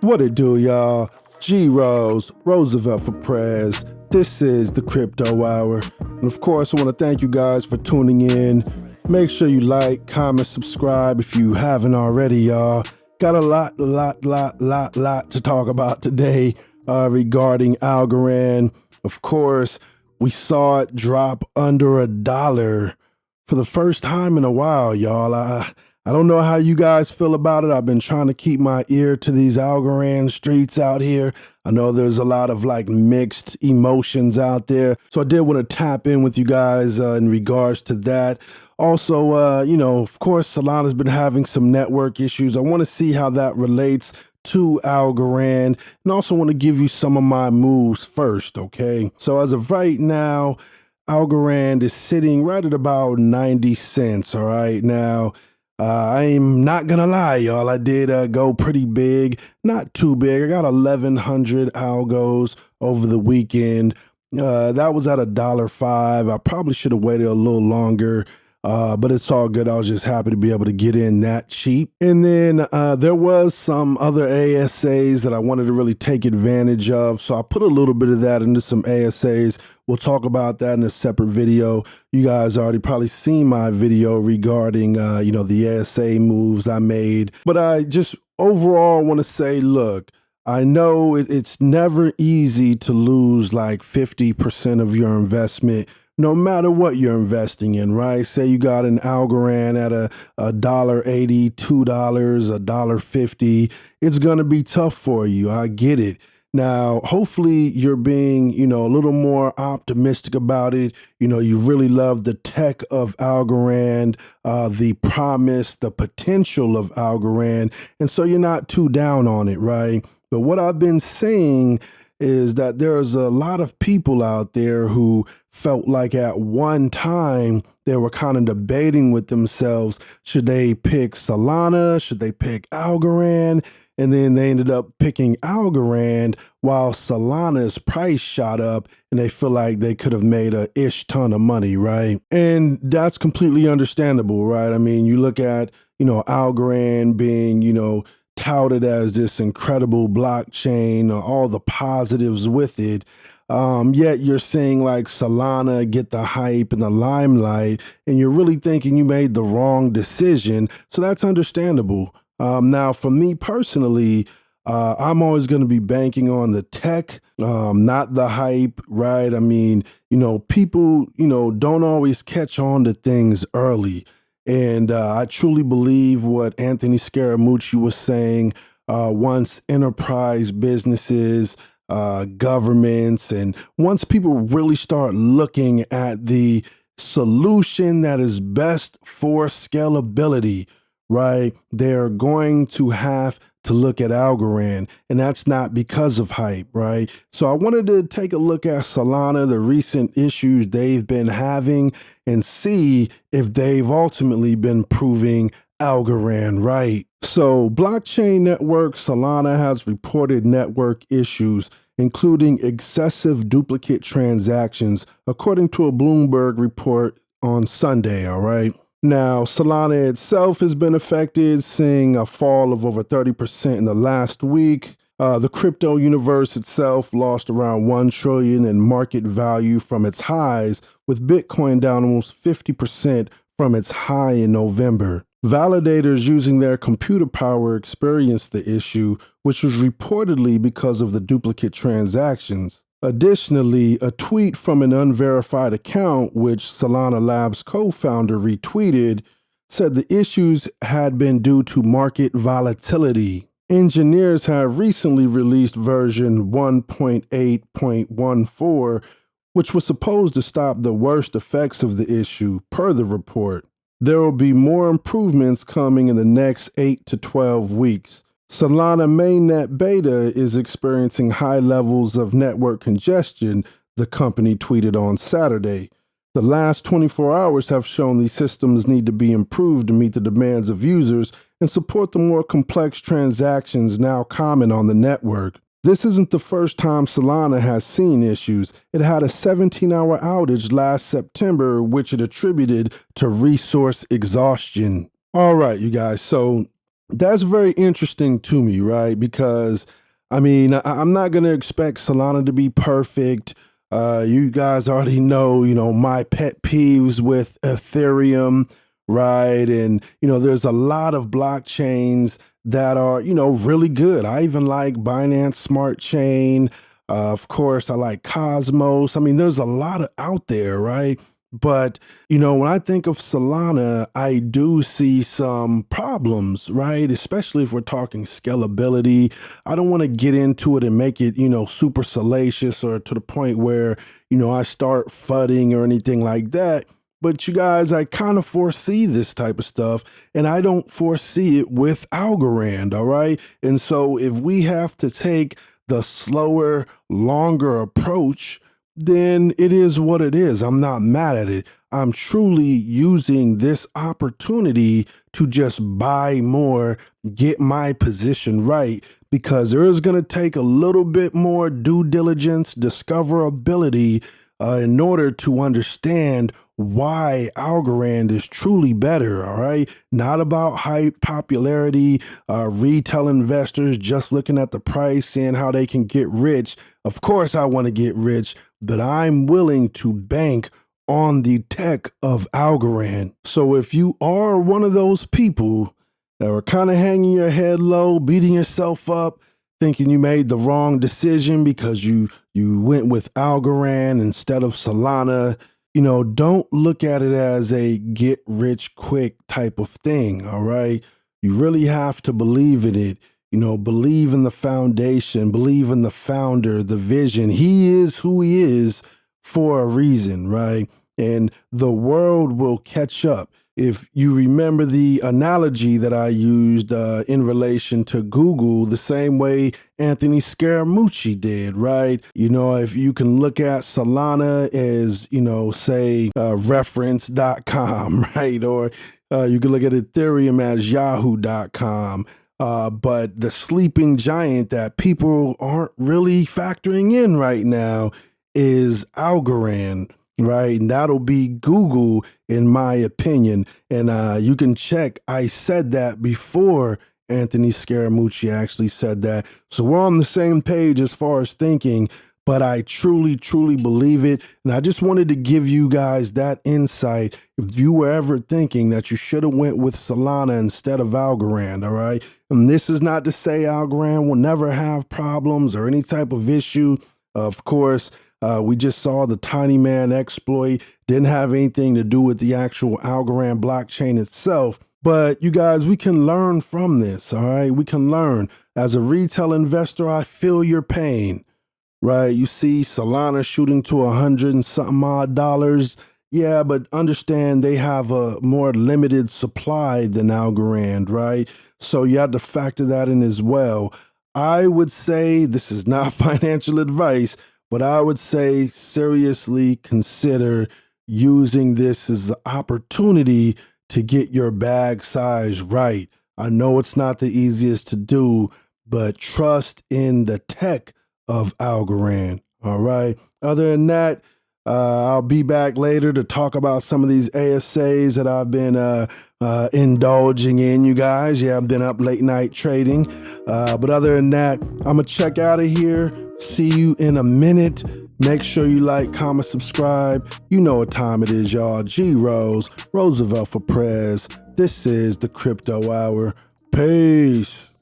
What it do, y'all? G Rose, Roosevelt for Prez. This is the Crypto Hour. And of course, I want to thank you guys for tuning in. Make sure you like, comment, subscribe if you haven't already, y'all. Got a lot to talk about today regarding Algorand. Of course, we saw it drop under $1 for the first time in a while, y'all. I don't know how you guys feel about it. I've been trying to keep my ear to these Algorand streets out here. I know there's a lot of mixed emotions out there. So I did want to tap in with you guys in regards to that. Also, of course, Solana's been having some network issues. I want to see how that relates to Algorand, and also want to give you some of my moves first, okay? So as of right now, Algorand is sitting right at about 90 cents, all right? Now, I'm not gonna lie, y'all. I did go pretty big, not too big. I got 1,100 algos over the weekend. That was at $1.05. I probably should have waited a little longer, but it's all good. I was just happy to be able to get in that cheap. And then there was some other ASAs that I wanted to really take advantage of, so I put a little bit of that into some ASAs. We'll talk about that in a separate video. You guys already probably seen my video regarding, the ASA moves I made. But I just overall want to say, look, I know it's never easy to lose like 50% of your investment, no matter what you're investing in, right? Say you got an Algorand at a $1.80, $2, $1.50. It's going to be tough for you. I get it. Now, hopefully you're being, a little more optimistic about it. You really love the tech of Algorand, the promise, the potential of Algorand. And so you're not too down on it, right? But what I've been saying is that there's a lot of people out there who felt like at one time they were kind of debating with themselves, should they pick Solana? Should they pick Algorand? And then they ended up picking Algorand while Solana's price shot up and they feel like they could have made a ton of money, right? And that's completely understandable, right? I mean, you look at, Algorand being, touted as this incredible blockchain, all the positives with it. Yet you're seeing like Solana get the hype and the limelight, and you're really thinking you made the wrong decision. So that's understandable. Now, for me personally, I'm always going to be banking on the tech, not the hype, right? I mean, people, don't always catch on to things early. And I truly believe what Anthony Scaramucci was saying, once enterprise businesses, governments, and once people really start looking at the solution that is best for scalability, right, they're going to have to look at Algorand, and that's not because of hype, right? So I wanted to take a look at Solana, the recent issues they've been having, and see if they've ultimately been proving Algorand right. So blockchain network Solana has reported network issues, including excessive duplicate transactions, according to a Bloomberg report on Sunday, all right? Now, Solana itself has been affected, seeing a fall of over 30% in the last week. The crypto universe itself lost around $1 trillion in market value from its highs, with Bitcoin down almost 50% from its high in November. Validators using their computer power experienced the issue, which was reportedly because of the duplicate transactions. Additionally, a tweet from an unverified account, which Solana Labs co-founder retweeted, said the issues had been due to market volatility. Engineers have recently released version 1.8.14, which was supposed to stop the worst effects of the issue, per the report. There will be more improvements coming in the next 8 to 12 weeks. Solana mainnet beta is experiencing high levels of network congestion, the company tweeted on Saturday. The last 24 hours have shown these systems need to be improved to meet the demands of users and support the more complex transactions now common on the network. This isn't the first time Solana has seen issues. It had a 17-hour outage last September, which it attributed to resource exhaustion. All right, you guys, so That's very interesting to me, right? Because I mean, I'm not going to expect Solana to be perfect. You guys already know, my pet peeves with Ethereum, right? And, there's a lot of blockchains that are, really good. I even like Binance Smart Chain. Of course, I like Cosmos. I mean, there's a lot of out there, right? But, when I think of Solana, I do see some problems, right? Especially if we're talking scalability. I don't want to get into it and make it, super salacious or to the point where, I start fudding or anything like that. But you guys, I kind of foresee this type of stuff, and I don't foresee it with Algorand, all right? And so if we have to take the slower, longer approach, then it is what it is. I'm not mad at it. I'm truly using this opportunity to just buy more, get my position right, because there is going to take a little bit more due diligence, discoverability, in order to understand why Algorand is truly better, all right? Not about hype, popularity, retail investors just looking at the price, seeing how they can get rich. Of course, I want to get rich, but I'm willing to bank on the tech of Algorand. So if you are one of those people that are kind of hanging your head low, beating yourself up, thinking you made the wrong decision because you went with Algorand instead of Solana, don't look at it as a get rich quick type of thing, all right? You really have to believe in it. Believe in the foundation, believe in the founder, the vision. He is who he is for a reason, right? And the world will catch up. If you remember the analogy that I used in relation to Google, the same way Anthony Scaramucci did, right? If you can look at Solana as, say, reference.com, right? Or you can look at Ethereum as yahoo.com. But the sleeping giant that people aren't really factoring in right now is Algorand, right? And that'll be Google, in my opinion. And you can check, I said that before Anthony Scaramucci actually said that. So we're on the same page as far as thinking, but I truly, truly believe it. And I just wanted to give you guys that insight. If you were ever thinking that you should have went with Solana instead of Algorand, all right? And this is not to say Algorand will never have problems or any type of issue. Of course, we just saw the Tinyman exploit. Didn't have anything to do with the actual Algorand blockchain itself. But you guys, we can learn from this, all right? We can learn. As a retail investor, I feel your pain. Right, you see Solana shooting to $100 and something odd dollars. Yeah, but understand they have a more limited supply than Algorand, right? So you have to factor that in as well. I would say, this is not financial advice, but I would say seriously consider using this as an opportunity to get your bag size right. I know it's not the easiest to do, but trust in the tech of Algorand. All right. Other than that, I'll be back later to talk about some of these ASAs that I've been indulging in, you guys. Yeah, I've been up late night trading. But other than that, I'm going to check out of here. See you in a minute. Make sure you like, comment, subscribe. You know what time it is, y'all. G Rose, Roosevelt for Prez. This is the Crypto Hour. Peace.